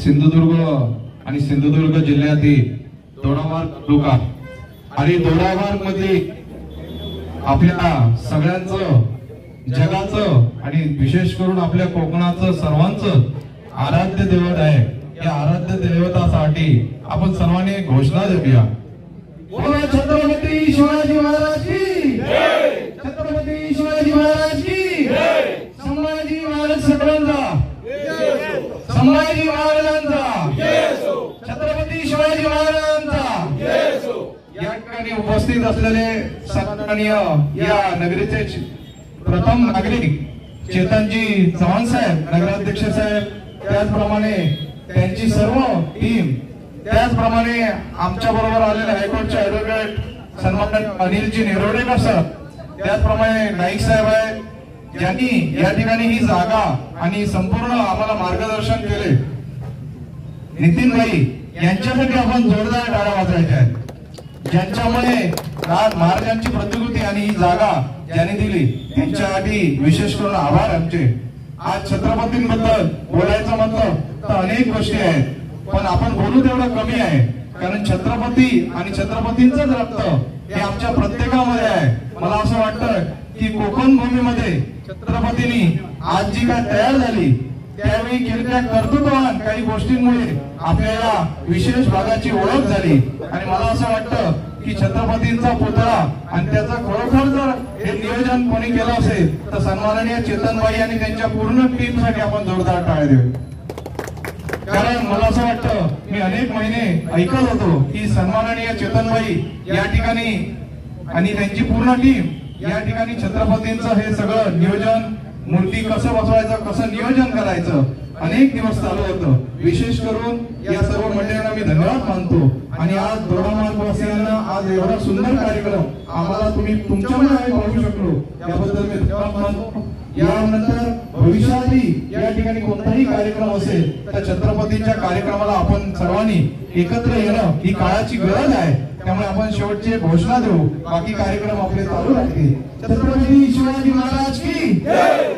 सिंधुदुर्ग आणि सिंधुदुर्ग जिल्ह्यातील दोडामार्ग तालुका आणि दोडामार्ग मध्ये आपल्या सगळ्यांचं जगाचं आणि विशेष करून आपल्या कोकणाचं सर्वांचं आराध्य दैवत आहे। या आराध्य दैवतासाठी आपण सर्वांनी घोषणा देऊया। बोला छत्रपती शिवाजी महाराज की जय, छत्रपती शिवाजी महाराज की जय, संभाजी महाराज सगळ्यांचा संभाजी महाराजांचा जय असो, छत्रपती शिवाजी महाराजांचा जय असो। या ठिकाणी उपस्थित असलेले सन्माननीय या नगरीचे प्रथम नागरिक चेतनजी चव्हाण साहेब, नगराध्यक्ष साहेब, त्याचप्रमाणे त्यांची सर्व टीम, त्याचप्रमाणे आमच्या बरोबर आलेले हायकोर्टचे ऍडव्होकेट सन्माननीय अनिलजी निरोडेकर सर, त्याचप्रमाणे नाईक साहेब आहेत, ज्यांनी या ठिकाणी ही जागा आणि संपूर्ण आम्हाला मार्गदर्शन केले। नितीन भाई यांच्यासाठी आपण जोरदार टाळ्या वाजवायच्या आहेत, ज्यांच्यामुळे महाराजांची प्रतिकृती आणि ही जागा ज्यांनी दिली त्यांच्यासाठी विशेष करून आभार आमचे। आज छत्रपतींबद्दल बोलायचं म्हटलं तर अनेक गोष्टी आहेत, पण आपण बोलू तेवढं कमी आहे, कारण छत्रपती आणि छत्रपतींचंच रक्त हे आमच्या प्रत्येकामध्ये आहे। मला असं वाटतं की कोकण भूमीमध्ये छत्रपतींनी आज जी काय तयार झाली त्यावेळी केलेल्या कर्तृत्ववान काही गोष्टींमुळे आपल्याला विशेष भागाची ओळख झाली आणि मला असं वाटतं की छत्रपतींचा पुतळा आणि त्याचा खरोखर जर हे नियोजन कोणी केलं असेल तर सन्माननीय चेतनबाई आणि त्यांच्या पूर्ण टीम साठी आपण जोरदार टाळ्या देऊ। कारण मला असं वाटतं मी अनेक महिने ऐकत होतो की सन्माननीय चेतनबाई या ठिकाणी आणि त्यांची पूर्ण टीम या ठिकाणी छत्रपतींचं हे सगळं नियोजन, मूर्ती कसं बसवायचं, कसं नियोजन करायचं अनेक दिवस चालू होतं। विशेष करून या सर्व मंडळींना मी धन्यवाद मानतो आणि आज दोडामार्गवासियांना आज एवढा सुंदर कार्यक्रम आम्हाला तुम्ही तुमच्यामुळे आम्ही पाहू शकलो याबद्दल मी धन्यवाद मानतो। यानंतर भविष्यातही या ठिकाणी कोणताही कार्यक्रम असेल तर छत्रपतींच्या कार्यक्रमाला आपण सर्वांनी एकत्र येणं ही काळाची गरज आहे, त्यामुळे आपण शेवटची घोषणा देऊ, बाकी कार्यक्रम आपले चालू राहतील। छत्रपती शिवाजी महाराज की जय।